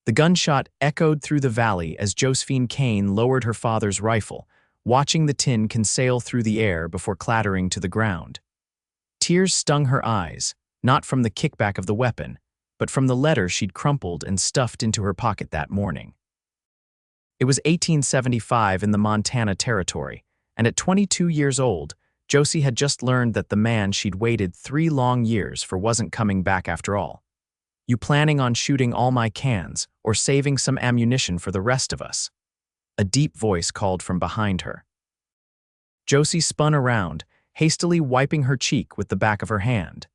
The gunshot echoed through the valley as Josephine Kane lowered her father's rifle, watching the tin sail through the air before clattering to the ground. Tears stung her eyes, not from the kickback of the weapon, but from the letter she'd crumpled and stuffed into her pocket that morning. It was 1875 in the Montana Territory, and at 22 years old, Josie had just learned that the man she'd waited 3 long years for wasn't coming back after all. "You planning on shooting all my cans, or saving some ammunition for the rest of us?" A deep voice called from behind her. Josie spun around, hastily wiping her cheek with the back of her hand.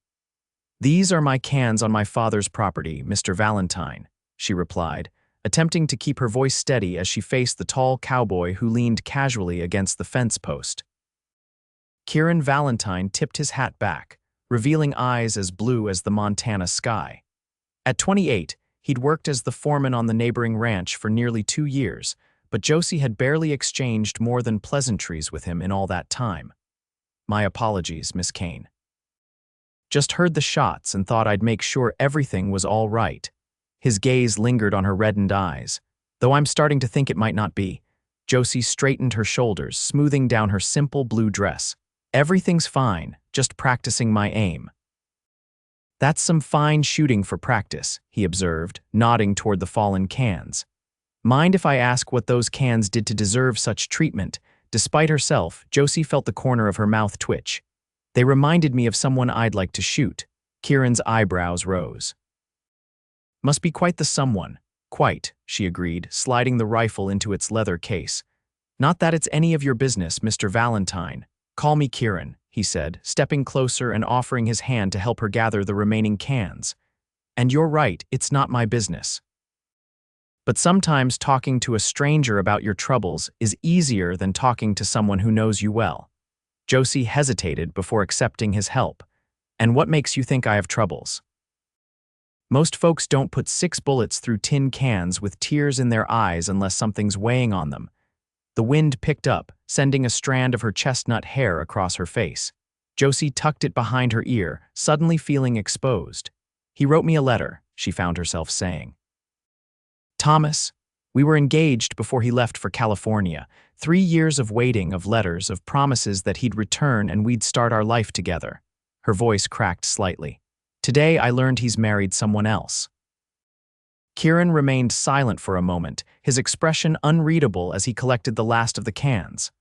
"These are my cans on my father's property, Mr. Valentine," she replied, attempting to keep her voice steady as she faced the tall cowboy who leaned casually against the fence post. Kieran Valentine tipped his hat back, revealing eyes as blue as the Montana sky. At 28, he'd worked as the foreman on the neighboring ranch for nearly 2 years, but Josie had barely exchanged more than pleasantries with him in all that time. "My apologies, Miss Kane. Just heard the shots and thought I'd make sure everything was all right." His gaze lingered on her reddened eyes. "Though I'm starting to think it might not be." Josie straightened her shoulders, smoothing down her simple blue dress. "Everything's fine, just practicing my aim." "That's some fine shooting for practice," he observed, nodding toward the fallen cans. "Mind if I ask what those cans did to deserve such treatment?" Despite herself, Josie felt the corner of her mouth twitch. "They reminded me of someone I'd like to shoot." Kieran's eyebrows rose. "Must be quite the someone." "Quite," she agreed, sliding the rifle into its leather case. "Not that it's any of your business, Mr. Valentine. Call me Kieran," he said, stepping closer and offering his hand to help her gather the remaining cans. "And you're right, it's not my business. But sometimes talking to a stranger about your troubles is easier than talking to someone who knows you well." Josie hesitated before accepting his help. "And what makes you think I have troubles?" "Most folks don't put 6 bullets through tin cans with tears in their eyes unless something's weighing on them." The wind picked up, sending a strand of her chestnut hair across her face. Josie tucked it behind her ear, suddenly feeling exposed. "He wrote me a letter," she found herself saying. "Thomas, we were engaged before he left for California. 3 years of waiting, of letters, of promises that he'd return and we'd start our life together." Her voice cracked slightly. "Today I learned he's married someone else." Kieran remained silent for a moment, his expression unreadable as he collected the last of the cans.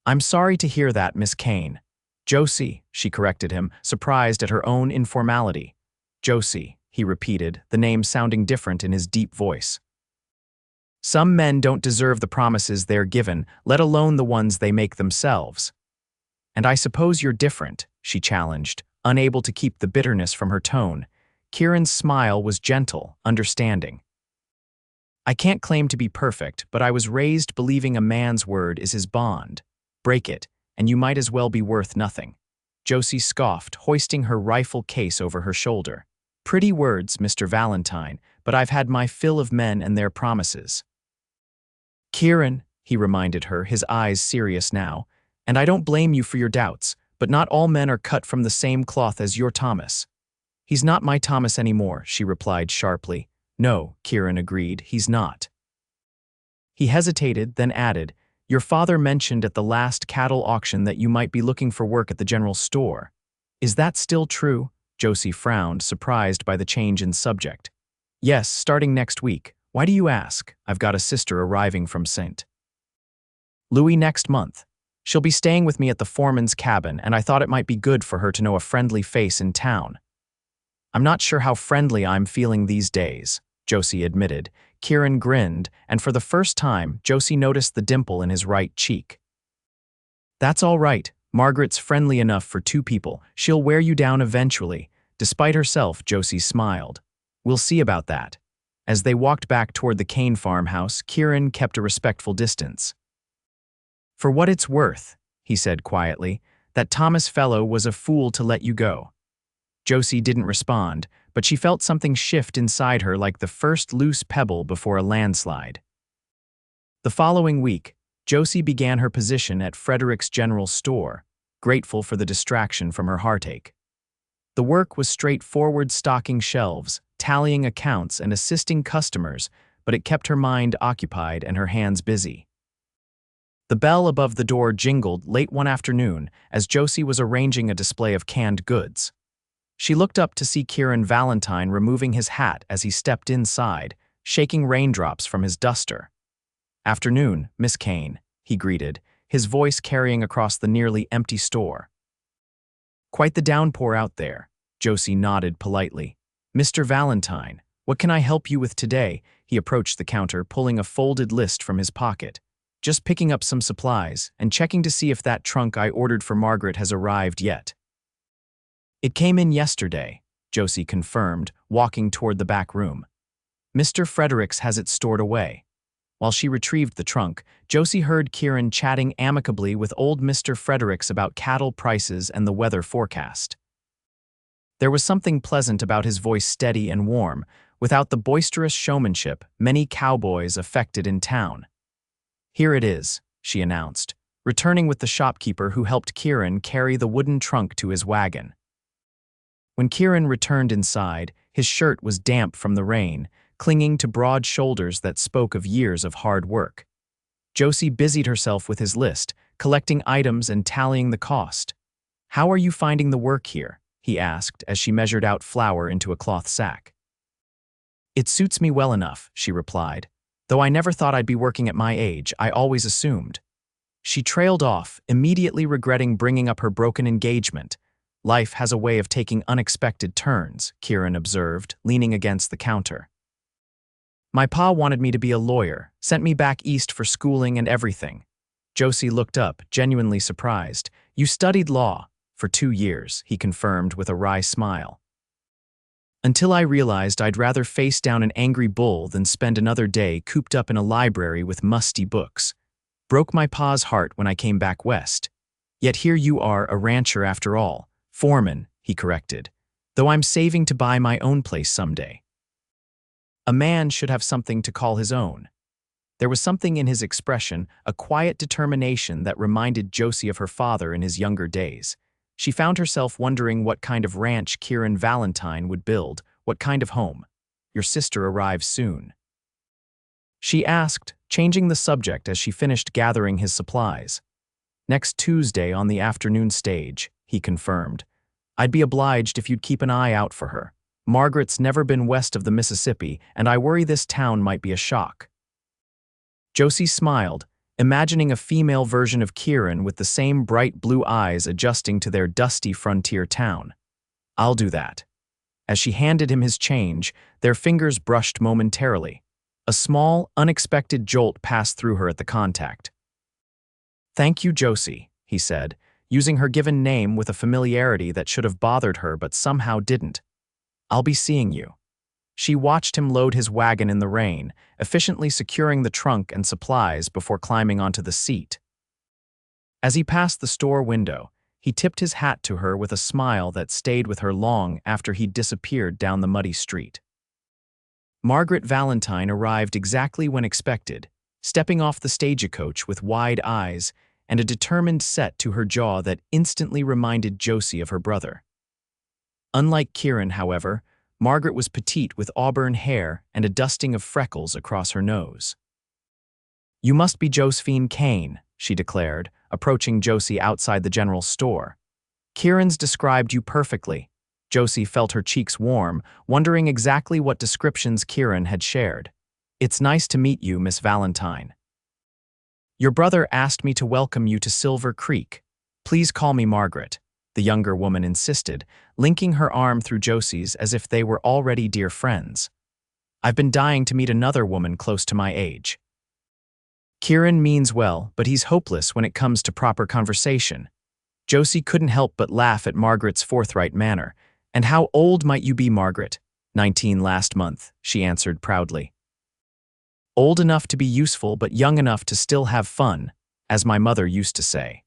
"I'm sorry to hear that, Miss Kane." "Josie," she corrected him, surprised at her own informality. "Josie," he repeated, the name sounding different in his deep voice. "Some men don't deserve the promises they're given, let alone the ones they make themselves." "And I suppose you're different," she challenged, unable to keep the bitterness from her tone. Kieran's smile was gentle, understanding. "I can't claim to be perfect, but I was raised believing a man's word is his bond. Break it, and you might as well be worth nothing." Josie scoffed, hoisting her rifle case over her shoulder. "Pretty words, Mr. Valentine, but I've had my fill of men and their promises." "Kieran," he reminded her, his eyes serious now, "and I don't blame you for your doubts, but not all men are cut from the same cloth as your Thomas." "He's not my Thomas anymore," she replied sharply. "No," Kieran agreed, "he's not." He hesitated, then added, "Your father mentioned at the last cattle auction that you might be looking for work at the general store. Is that still true?" Josie frowned, surprised by the change in subject. "Yes, starting next week. Why do you ask? I've got a sister arriving from St. Louis next month. She'll be staying with me at the foreman's cabin, and I thought it might be good for her to know a friendly face in town." "I'm not sure how friendly I'm feeling these days," Josie admitted. Kieran grinned, and for the first time, Josie noticed the dimple in his right cheek. "That's all right. Margaret's friendly enough for 2 people. She'll wear you down eventually." Despite herself, Josie smiled. "We'll see about that." As they walked back toward the Kane farmhouse, Kieran kept a respectful distance. "For what it's worth," he said quietly, "that Thomas fellow was a fool to let you go." Josie didn't respond, but she felt something shift inside her like the first loose pebble before a landslide. The following week, Josie began her position at Frederick's General Store, grateful for the distraction from her heartache. The work was straightforward, stocking shelves, tallying accounts and assisting customers, but it kept her mind occupied and her hands busy. The bell above the door jingled late one afternoon as Josie was arranging a display of canned goods. She looked up to see Kieran Valentine removing his hat as he stepped inside, shaking raindrops from his duster. "Afternoon, Miss Kane," he greeted, his voice carrying across the nearly empty store. "Quite the downpour out there," Josie nodded politely. "Mr. Valentine, what can I help you with today?" He approached the counter, pulling a folded list from his pocket. "Just picking up some supplies and checking to see if that trunk I ordered for Margaret has arrived yet." "It came in yesterday," Josie confirmed, walking toward the back room. "Mr. Fredericks has it stored away." While she retrieved the trunk, Josie heard Kieran chatting amicably with old Mr. Fredericks about cattle prices and the weather forecast. There was something pleasant about his voice, steady and warm, without the boisterous showmanship many cowboys affected in town. "Here it is," she announced, returning with the shopkeeper who helped Kieran carry the wooden trunk to his wagon. When Kieran returned inside, his shirt was damp from the rain, clinging to broad shoulders that spoke of years of hard work. Josie busied herself with his list, collecting items and tallying the cost. "How are you finding the work here?" he asked as she measured out flour into a cloth sack. "It suits me well enough," she replied. "Though I never thought I'd be working at my age, I always assumed." She trailed off, immediately regretting bringing up her broken engagement. "Life has a way of taking unexpected turns," Kieran observed, leaning against the counter. "My pa wanted me to be a lawyer, sent me back east for schooling and everything." Josie looked up, genuinely surprised. "You studied law?" "For 2 years," he confirmed with a wry smile. "Until I realized I'd rather face down an angry bull than spend another day cooped up in a library with musty books. Broke my pa's heart when I came back west. Yet here you are, a rancher after all. Foreman," he corrected, "though I'm saving to buy my own place someday." A man should have something to call his own. There was something in his expression, a quiet determination that reminded Josie of her father in his younger days. She found herself wondering what kind of ranch Kieran Valentine would build, what kind of home. "Your sister arrives soon?" she asked, changing the subject as she finished gathering his supplies. "Next Tuesday on the afternoon stage," he confirmed. "I'd be obliged if you'd keep an eye out for her. Margaret's never been west of the Mississippi, and I worry this town might be a shock." Josie smiled, imagining a female version of Kieran with the same bright blue eyes adjusting to their dusty frontier town. "I'll do that." As she handed him his change, their fingers brushed momentarily. A small, unexpected jolt passed through her at the contact. "Thank you, Josie," he said, using her given name with a familiarity that should have bothered her but somehow didn't. "I'll be seeing you." She watched him load his wagon in the rain, efficiently securing the trunk and supplies before climbing onto the seat. As he passed the store window, he tipped his hat to her with a smile that stayed with her long after he'd disappeared down the muddy street. Margaret Valentine arrived exactly when expected, stepping off the stagecoach with wide eyes and a determined set to her jaw that instantly reminded Josie of her brother. Unlike Kieran, however, Margaret was petite with auburn hair and a dusting of freckles across her nose. "You must be Josephine Kane," she declared, approaching Josie outside the general store. "Kieran's described you perfectly." Josie felt her cheeks warm, wondering exactly what descriptions Kieran had shared. "It's nice to meet you, Miss Valentine. Your brother asked me to welcome you to Silver Creek. Please call me Margaret," the younger woman insisted, linking her arm through Josie's as if they were already dear friends. "I've been dying to meet another woman close to my age." Kieran means well, but he's hopeless when it comes to proper conversation. Josie couldn't help but laugh at Margaret's forthright manner. "And how old might you be, Margaret?" 19 last month, she answered proudly. "Old enough to be useful but young enough to still have fun, as my mother used to say."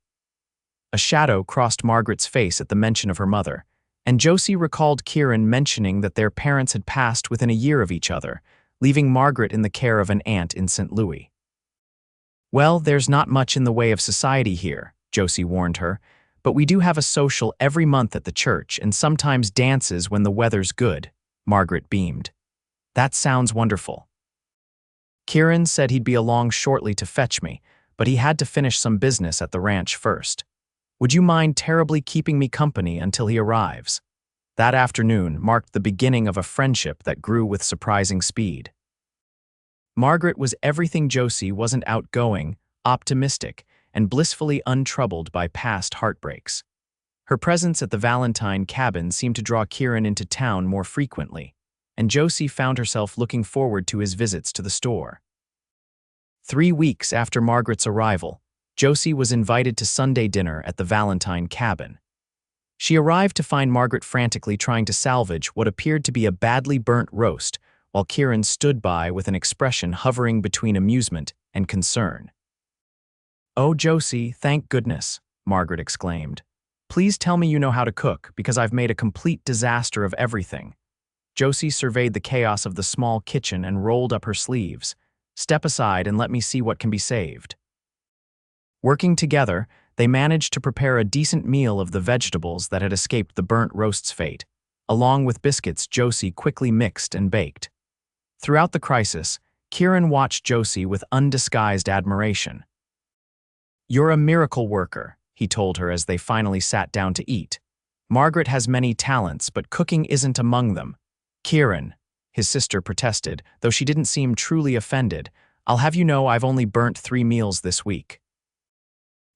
A shadow crossed Margaret's face at the mention of her mother, and Josie recalled Kieran mentioning that their parents had passed within a year of each other, leaving Margaret in the care of an aunt in St. Louis. "Well, there's not much in the way of society here," Josie warned her, "but we do have a social every month at the church and sometimes dances when the weather's good." Margaret beamed. That sounds wonderful. Kieran said he'd be along shortly to fetch me, but he had to finish some business at the ranch first. Would you mind terribly keeping me company until he arrives? That afternoon marked the beginning of a friendship that grew with surprising speed. Margaret was everything Josie wasn't: outgoing, optimistic, and blissfully untroubled by past heartbreaks. Her presence at the Valentine cabin seemed to draw Kieran into town more frequently, and Josie found herself looking forward to his visits to the store. 3 weeks after Margaret's arrival, Josie was invited to Sunday dinner at the Valentine cabin. She arrived to find Margaret frantically trying to salvage what appeared to be a badly burnt roast, while Kieran stood by with an expression hovering between amusement and concern. "Oh, Josie, thank goodness," Margaret exclaimed. "Please tell me you know how to cook, because I've made a complete disaster of everything." Josie surveyed the chaos of the small kitchen and rolled up her sleeves. "Step aside and let me see what can be saved." Working together, they managed to prepare a decent meal of the vegetables that had escaped the burnt roast's fate. Along with biscuits Josie quickly mixed and baked. Throughout the crisis, Kieran watched Josie with undisguised admiration. "You're a miracle worker," he told her as they finally sat down to eat. "Margaret has many talents, but cooking isn't among them." "Kieran," his sister protested, though she didn't seem truly offended, "I'll have you know I've only burnt 3 meals this week."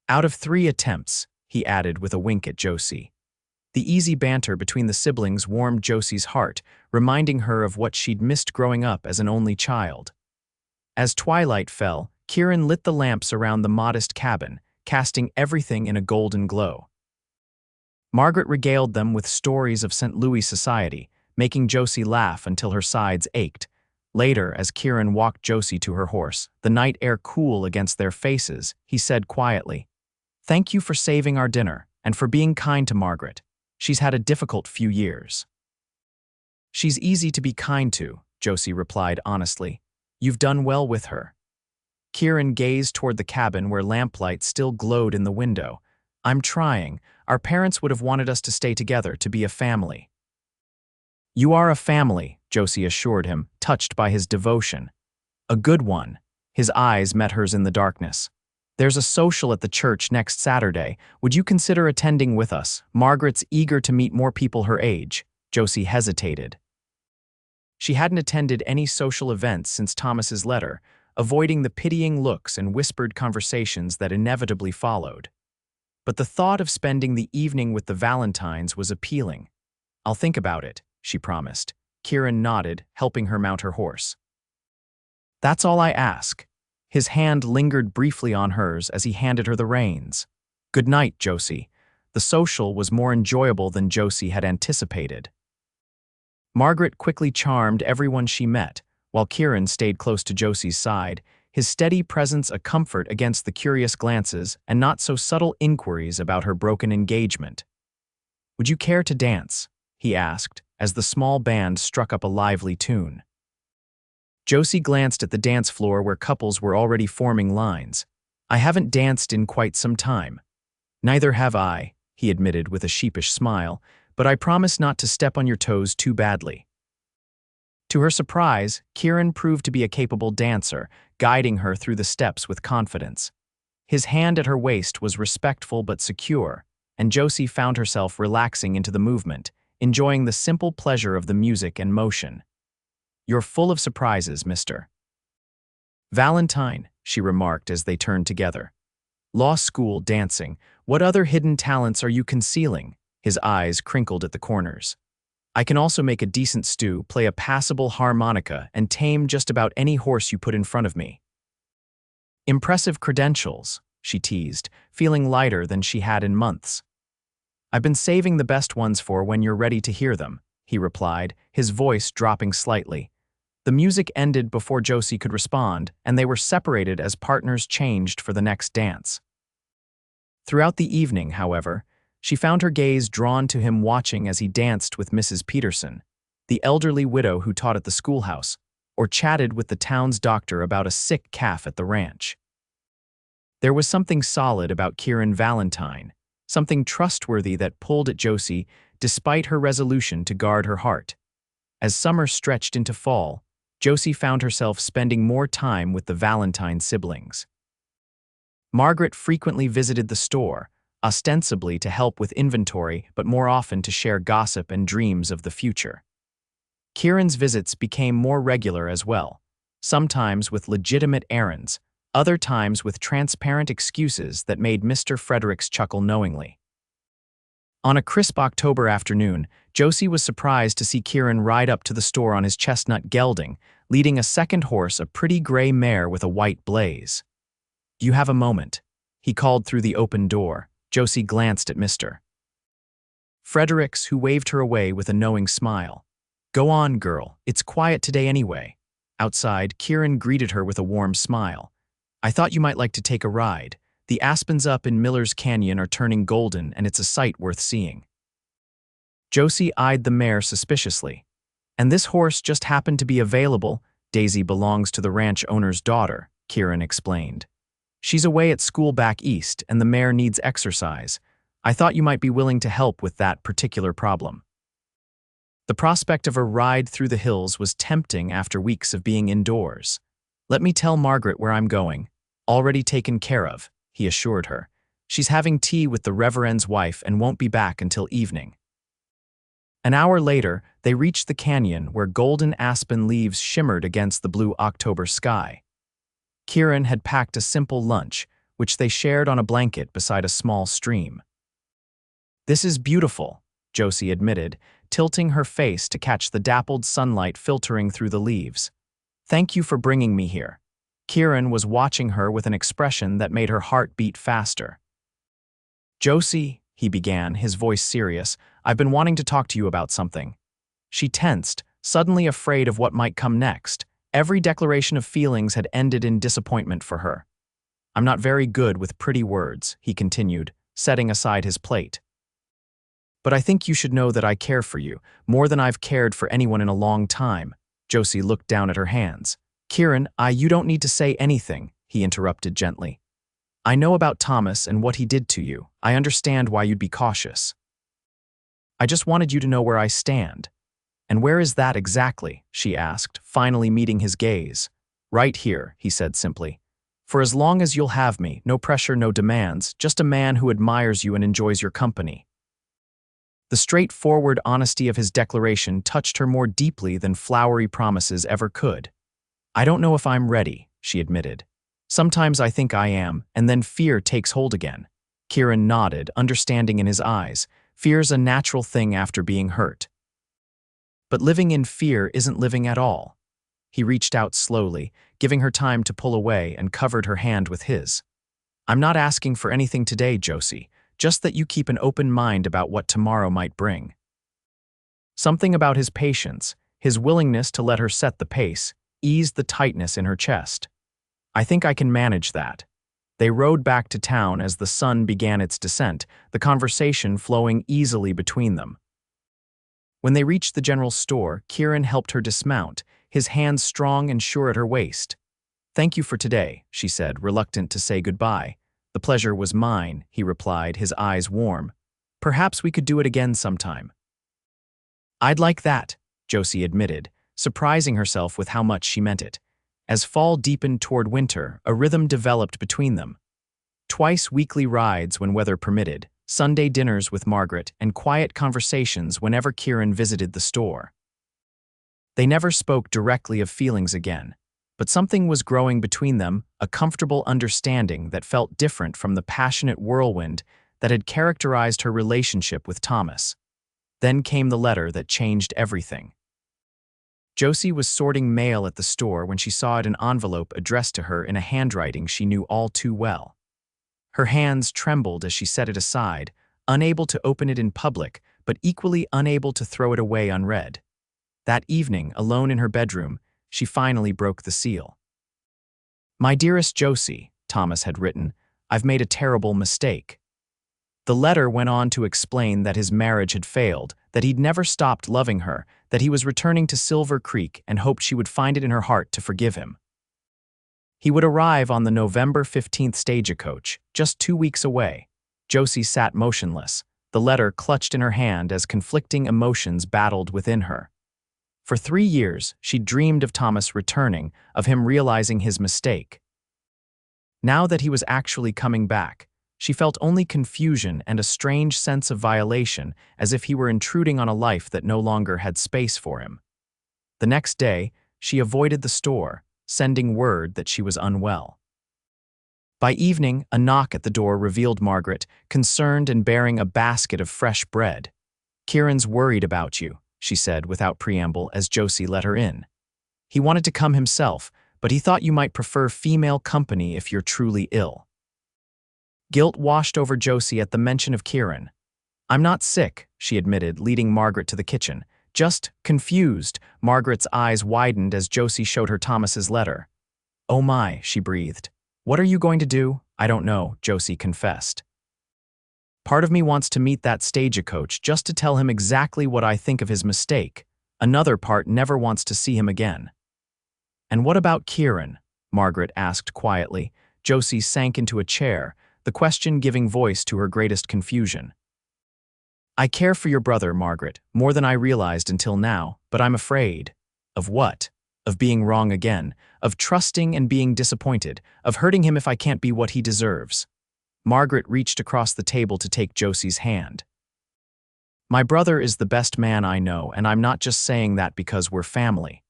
"Out of 3 attempts," he added with a wink at Josie. The easy banter between the siblings warmed Josie's heart, reminding her of what she'd missed growing up as an only child. As twilight fell, Kieran lit the lamps around the modest cabin, casting everything in a golden glow. Margaret regaled them with stories of St. Louis society, making Josie laugh until her sides ached. Later, as Kieran walked Josie to her horse, the night air cool against their faces, he said quietly, "Thank you for saving our dinner, and for being kind to Margaret. She's had a difficult few years." "She's easy to be kind to," Josie replied honestly. "You've done well with her." Kieran gazed toward the cabin where lamplight still glowed in the window. "I'm trying. Our parents would have wanted us to stay together, to be a family." "You are a family," Josie assured him, touched by his devotion. "A good one." His eyes met hers in the darkness. "There's a social at the church next Saturday. Would you consider attending with us? Margaret's eager to meet more people her age." Josie hesitated. She hadn't attended any social events since Thomas's letter, avoiding the pitying looks and whispered conversations that inevitably followed. But the thought of spending the evening with the Valentines was appealing. "I'll think about it," she promised. Kieran nodded, helping her mount her horse. "That's all I ask." His hand lingered briefly on hers as he handed her the reins. "Good night, Josie." The social was more enjoyable than Josie had anticipated. Margaret quickly charmed everyone she met, while Kieran stayed close to Josie's side, his steady presence a comfort against the curious glances and not-so-subtle inquiries about her broken engagement. "Would you care to dance?" he asked, as the small band struck up a lively tune. Josie glanced at the dance floor where couples were already forming lines. "I haven't danced in quite some time." "Neither have I," he admitted with a sheepish smile, "but I promise not to step on your toes too badly." To her surprise, Kieran proved to be a capable dancer, guiding her through the steps with confidence. His hand at her waist was respectful but secure, and Josie found herself relaxing into the movement, enjoying the simple pleasure of the music and motion. "You're full of surprises, Mr. Valentine," she remarked as they turned together. "Law school, dancing, what other hidden talents are you concealing?" His eyes crinkled at the corners. "I can also make a decent stew, play a passable harmonica, and tame just about any horse you put in front of me." "Impressive credentials," she teased, feeling lighter than she had in months. "I've been saving the best ones for when you're ready to hear them," he replied, his voice dropping slightly. The music ended before Josie could respond, and they were separated as partners changed for the next dance. Throughout the evening, however, she found her gaze drawn to him watching as he danced with Mrs. Peterson, the elderly widow who taught at the schoolhouse, or chatted with the town's doctor about a sick calf at the ranch. There was something solid about Kieran Valentine, something trustworthy that pulled at Josie despite her resolution to guard her heart. As summer stretched into fall, Josie found herself spending more time with the Valentine siblings. Margaret frequently visited the store, ostensibly to help with inventory, but more often to share gossip and dreams of the future. Kieran's visits became more regular as well, sometimes with legitimate errands, other times with transparent excuses that made Mr. Fredericks chuckle knowingly. On a crisp October afternoon, Josie was surprised to see Kieran ride up to the store on his chestnut gelding, leading a second horse, a pretty gray mare with a white blaze. "You have a moment," he called through the open door. Josie glanced at Mr. Fredericks, who waved her away with a knowing smile. "Go on, girl, it's quiet today anyway." Outside, Kieran greeted her with a warm smile. "I thought you might like to take a ride. The aspens up in Miller's Canyon are turning golden, and it's a sight worth seeing." Josie eyed the mare suspiciously. "And this horse just happened to be available. Daisy belongs to the ranch owner's daughter," Kieran explained. "She's away at school back east, and the mare needs exercise. I thought you might be willing to help with that particular problem." The prospect of a ride through the hills was tempting after weeks of being indoors. "Let me tell Margaret where I'm going. Already taken care of," he assured her. "She's having tea with the Reverend's wife and won't be back until evening." An hour later, they reached the canyon where golden aspen leaves shimmered against the blue October sky. Kieran had packed a simple lunch, which they shared on a blanket beside a small stream. "This is beautiful," Josie admitted, tilting her face to catch the dappled sunlight filtering through the leaves. "Thank you for bringing me here." Kieran was watching her with an expression that made her heart beat faster. "Josie," he began, his voice serious, "I've been wanting to talk to you about something." She tensed, suddenly afraid of what might come next. Every declaration of feelings had ended in disappointment for her. "I'm not very good with pretty words," he continued, setting aside his plate. "But I think you should know that I care for you, more than I've cared for anyone in a long time." Josie looked down at her hands. "Kieran, you don't need to say anything," he interrupted gently. "I know about Thomas and what he did to you. I understand why you'd be cautious. I just wanted you to know where I stand." "And where is that exactly?" she asked, finally meeting his gaze. "Right here," he said simply. "For as long as you'll have me, no pressure, no demands, just a man who admires you and enjoys your company." The straightforward honesty of his declaration touched her more deeply than flowery promises ever could. "I don't know if I'm ready," she admitted. "Sometimes I think I am, and then fear takes hold again." Kieran nodded, understanding in his eyes. Fear's a natural thing after being hurt. But living in fear isn't living at all. He reached out slowly, giving her time to pull away, and covered her hand with his. "I'm not asking for anything today, Josie, just that you keep an open mind about what tomorrow might bring." Something about his patience, his willingness to let her set the pace, eased the tightness in her chest. "I think I can manage that." They rode back to town as the sun began its descent, the conversation flowing easily between them. When they reached the general store, Kieran helped her dismount, his hands strong and sure at her waist. "Thank you for today," she said, reluctant to say goodbye. "The pleasure was mine," he replied, his eyes warm. "Perhaps we could do it again sometime." "I'd like that," Josie admitted, surprising herself with how much she meant it. As fall deepened toward winter, a rhythm developed between them. Twice weekly rides when weather permitted, Sunday dinners with Margaret, and quiet conversations whenever Kieran visited the store. They never spoke directly of feelings again, but something was growing between them, a comfortable understanding that felt different from the passionate whirlwind that had characterized her relationship with Thomas. Then came the letter that changed everything. Josie was sorting mail at the store when she saw an envelope addressed to her in a handwriting she knew all too well. Her hands trembled as she set it aside, unable to open it in public, but equally unable to throw it away unread. That evening, alone in her bedroom, she finally broke the seal. "My dearest Josie," Thomas had written, "I've made a terrible mistake." The letter went on to explain that his marriage had failed, that he'd never stopped loving her, that he was returning to Silver Creek and hoped she would find it in her heart to forgive him. He would arrive on the November 15th stagecoach, just 2 weeks away. Josie sat motionless, the letter clutched in her hand as conflicting emotions battled within her. For 3 years, she dreamed of Thomas returning, of him realizing his mistake. Now that he was actually coming back, she felt only confusion and a strange sense of violation, as if he were intruding on a life that no longer had space for him. The next day, she avoided the store, sending word that she was unwell. By evening, a knock at the door revealed Margaret, concerned and bearing a basket of fresh bread. "Kieran's worried about you," she said without preamble as Josie let her in. "He wanted to come himself, but he thought you might prefer female company if you're truly ill." Guilt washed over Josie at the mention of Kieran. "I'm not sick," she admitted, leading Margaret to the kitchen. "Just confused." Margaret's eyes widened as Josie showed her Thomas's letter. "Oh my," she breathed. "What are you going to do?" "I don't know," Josie confessed. "Part of me wants to meet that stagecoach just to tell him exactly what I think of his mistake. Another part never wants to see him again." "And what about Kieran?" Margaret asked quietly. Josie sank into a chair, the question giving voice to her greatest confusion. "I care for your brother, Margaret, more than I realized until now, but I'm afraid." "Of what?" "Of being wrong again, of trusting and being disappointed, of hurting him if I can't be what he deserves." Margaret reached across the table to take Josie's hand. "My brother is the best man I know, and I'm not just saying that because we're family.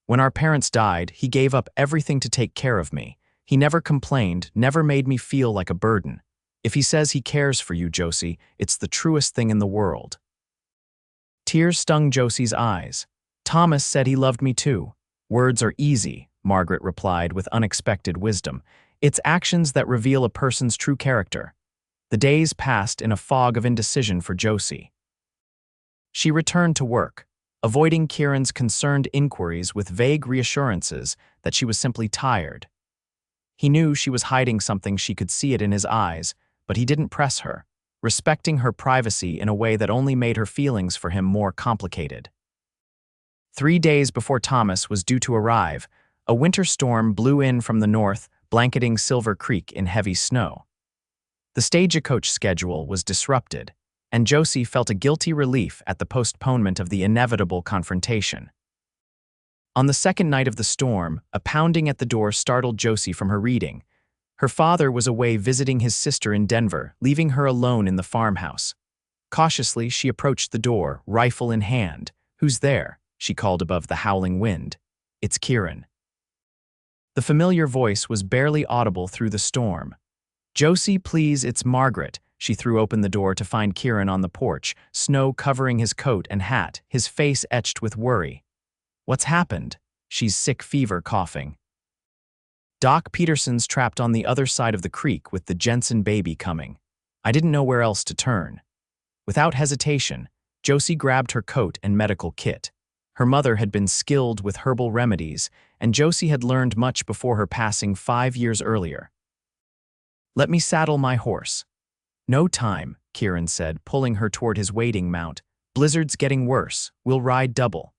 When our parents died, he gave up everything to take care of me. He never complained, never made me feel like a burden. If he says he cares for you, Josie, it's the truest thing in the world." Tears stung Josie's eyes. "Thomas said he loved me too." "Words are easy," Margaret replied with unexpected wisdom. "It's actions that reveal a person's true character." The days passed in a fog of indecision for Josie. She returned to work, avoiding Kieran's concerned inquiries with vague reassurances that she was simply tired. He knew she was hiding something, she could see it in his eyes, but he didn't press her, respecting her privacy in a way that only made her feelings for him more complicated. 3 days before Thomas was due to arrive, a winter storm blew in from the north, blanketing Silver Creek in heavy snow. The stagecoach schedule was disrupted, and Josie felt a guilty relief at the postponement of the inevitable confrontation. On the second night of the storm, a pounding at the door startled Josie from her reading. Her father was away visiting his sister in Denver, leaving her alone in the farmhouse. Cautiously, she approached the door, rifle in hand. "Who's there?" she called above the howling wind. "It's Kieran." The familiar voice was barely audible through the storm. "Josie, please, it's Margaret." She threw open the door to find Kieran on the porch, snow covering his coat and hat, his face etched with worry. "What's happened?" "She's sick, fever, coughing. Doc Peterson's trapped on the other side of the creek with the Jensen baby coming." I didn't know where else to turn. Without hesitation, Josie grabbed her coat and medical kit. Her mother had been skilled with herbal remedies, and Josie had learned much before her passing 5 years earlier. "Let me saddle my horse." "No time," Kieran said, pulling her toward his waiting mount. "Blizzard's getting worse. We'll ride double."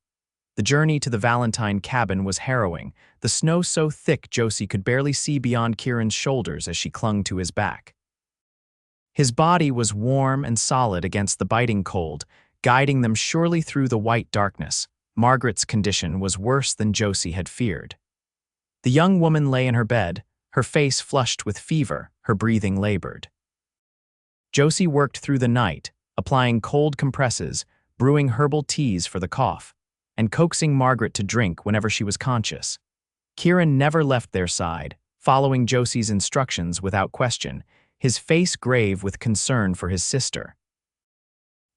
The journey to the Valentine cabin was harrowing, the snow so thick Josie could barely see beyond Kieran's shoulders as she clung to his back. His body was warm and solid against the biting cold, guiding them surely through the white darkness. Margaret's condition was worse than Josie had feared. The young woman lay in her bed, her face flushed with fever, her breathing labored. Josie worked through the night, applying cold compresses, brewing herbal teas for the cough, and coaxing Margaret to drink whenever she was conscious. Kieran never left their side, following Josie's instructions without question, his face grave with concern for his sister.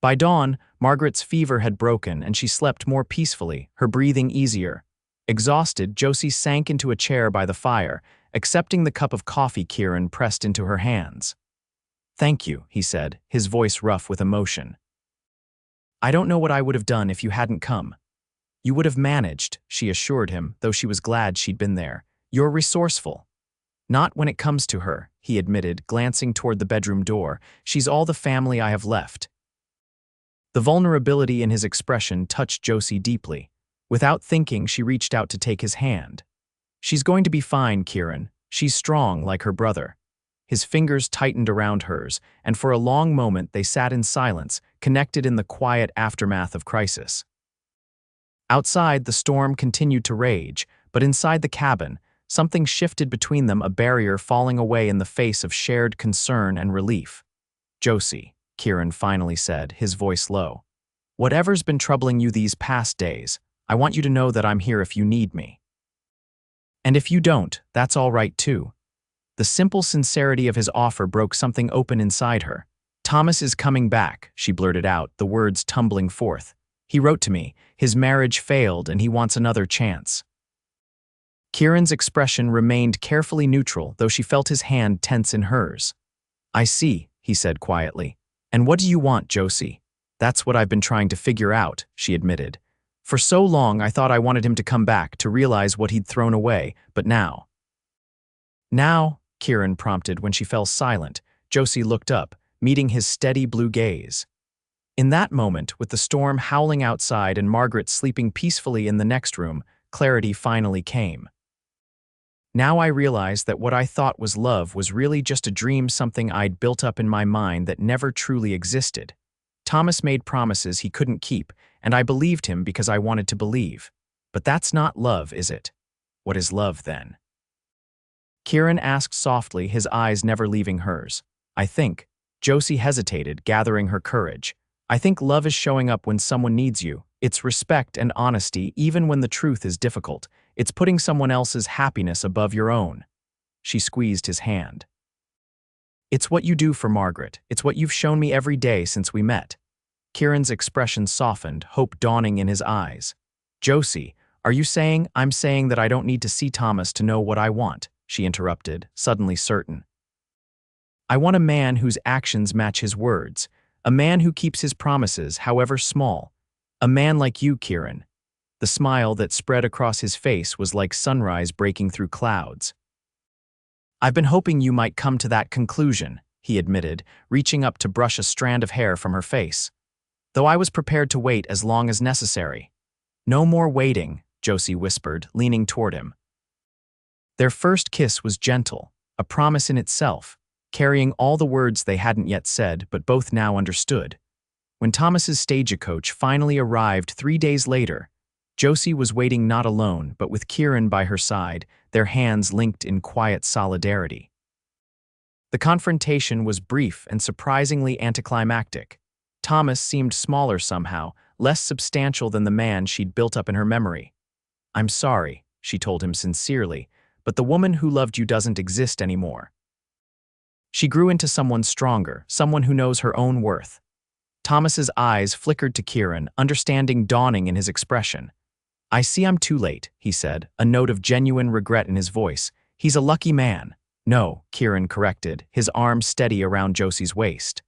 By dawn, Margaret's fever had broken and she slept more peacefully, her breathing easier. Exhausted, Josie sank into a chair by the fire, accepting the cup of coffee Kieran pressed into her hands. "Thank you," he said, his voice rough with emotion. "I don't know what I would have done if you hadn't come." "You would have managed," she assured him, though she was glad she'd been there. "You're resourceful." "Not when it comes to her," he admitted, glancing toward the bedroom door. "She's all the family I have left." The vulnerability in his expression touched Josie deeply. Without thinking, she reached out to take his hand. "She's going to be fine, Kieran. She's strong like her brother." His fingers tightened around hers, and for a long moment they sat in silence, connected in the quiet aftermath of crisis. Outside, the storm continued to rage, but inside the cabin, something shifted between them, a barrier falling away in the face of shared concern and relief. "Josie," Kieran finally said, his voice low. "Whatever's been troubling you these past days, I want you to know that I'm here if you need me. And if you don't, that's all right too." The simple sincerity of his offer broke something open inside her. "Thomas is coming back," she blurted out, the words tumbling forth. "He wrote to me. His marriage failed and he wants another chance." Kieran's expression remained carefully neutral, though she felt his hand tense in hers. "I see," he said quietly. "And what do you want, Josie?" "That's what I've been trying to figure out," she admitted. "For so long I thought I wanted him to come back, to realize what he'd thrown away, but now—" "Now," Kieran prompted when she fell silent. Josie looked up, meeting his steady blue gaze. In that moment, with the storm howling outside and Margaret sleeping peacefully in the next room, clarity finally came. "Now I realize that what I thought was love was really just a dream, something I'd built up in my mind that never truly existed. Thomas made promises he couldn't keep, and I believed him because I wanted to believe. But that's not love, is it? What is love, then?" Kieran asked softly, his eyes never leaving hers. "I think—" Josie hesitated, gathering her courage. "I think love is showing up when someone needs you. It's respect and honesty, even when the truth is difficult. It's putting someone else's happiness above your own." She squeezed his hand. "It's what you do for Margaret. It's what you've shown me every day since we met." Kieran's expression softened, hope dawning in his eyes. "Josie, are you saying—" "I'm saying that I don't need to see Thomas to know what I want," she interrupted, suddenly certain. "I want a man whose actions match his words, a man who keeps his promises, however small. A man like you, Kieran." The smile that spread across his face was like sunrise breaking through clouds. "I've been hoping you might come to that conclusion," he admitted, reaching up to brush a strand of hair from her face. "Though I was prepared to wait as long as necessary." "No more waiting," Josie whispered, leaning toward him. Their first kiss was gentle, a promise in itself, carrying all the words they hadn't yet said but both now understood. When Thomas's stagecoach finally arrived 3 days later, Josie was waiting not alone but with Kieran by her side, their hands linked in quiet solidarity. The confrontation was brief and surprisingly anticlimactic. Thomas seemed smaller somehow, less substantial than the man she'd built up in her memory. "I'm sorry," she told him sincerely, "but the woman who loved you doesn't exist anymore. She grew into someone stronger, someone who knows her own worth." Thomas's eyes flickered to Kieran, understanding dawning in his expression. "I see I'm too late," he said, a note of genuine regret in his voice. "He's a lucky man." "No," Kieran corrected, his arm steady around Josie's waist.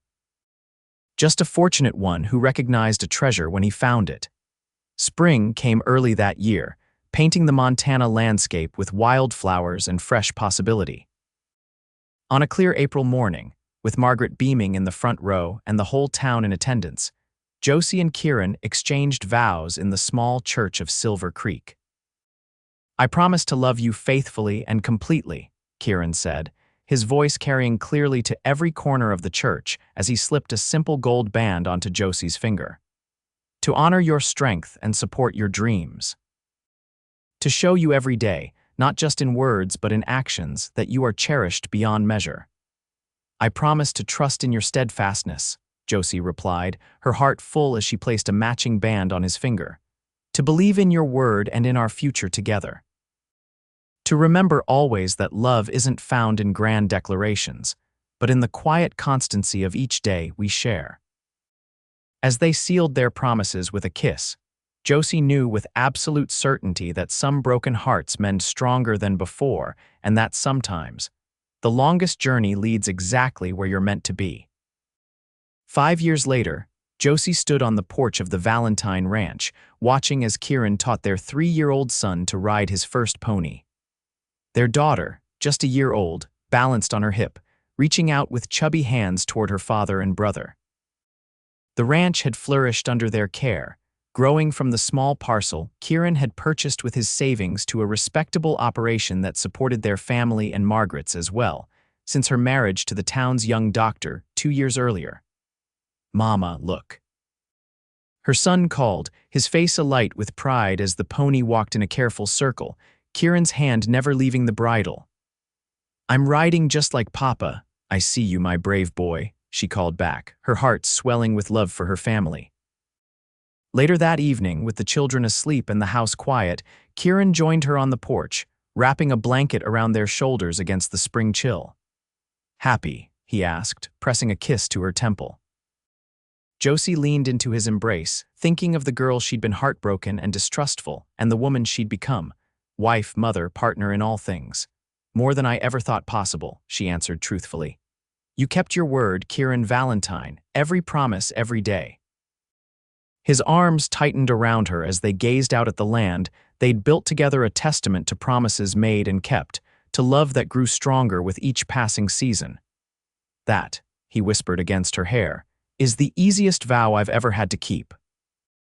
"Just a fortunate one who recognized a treasure when he found it." Spring came early that year, painting the Montana landscape with wildflowers and fresh possibility. On a clear April morning, with Margaret beaming in the front row and the whole town in attendance, Josie and Kieran exchanged vows in the small church of Silver Creek. "I promise to love you faithfully and completely," Kieran said, his voice carrying clearly to every corner of the church as he slipped a simple gold band onto Josie's finger. "To honor your strength and support your dreams. To show you every day, not just in words but in actions, that you are cherished beyond measure." "I promise to trust in your steadfastness," Josie replied, her heart full as she placed a matching band on his finger. "To believe in your word and in our future together. To remember always that love isn't found in grand declarations, but in the quiet constancy of each day we share." As they sealed their promises with a kiss, Josie knew with absolute certainty that some broken hearts mend stronger than before, and that sometimes the longest journey leads exactly where you're meant to be. 5 years later, Josie stood on the porch of the Valentine ranch, watching as Kieran taught their 3-year-old son to ride his first pony. Their daughter, just a year old, balanced on her hip, reaching out with chubby hands toward her father and brother. The ranch had flourished under their care, growing from the small parcel Kieran had purchased with his savings to a respectable operation that supported their family and Margaret's as well, since her marriage to the town's young doctor 2 years earlier. "Mama, look." Her son called, his face alight with pride as the pony walked in a careful circle, Kieran's hand never leaving the bridle. "I'm riding just like Papa. I see you, my brave boy," she called back, her heart swelling with love for her family. Later that evening, with the children asleep and the house quiet, Kieran joined her on the porch, wrapping a blanket around their shoulders against the spring chill. "Happy?" he asked, pressing a kiss to her temple. Josie leaned into his embrace, thinking of the girl she'd been heartbroken and distrustful, and the woman she'd become. "Wife, mother, partner in all things. More than I ever thought possible," she answered truthfully. "You kept your word, Kieran Valentine, every promise, every day." His arms tightened around her as they gazed out at the land they'd built together, a testament to promises made and kept, to love that grew stronger with each passing season. "That," he whispered against her hair, "is the easiest vow I've ever had to keep."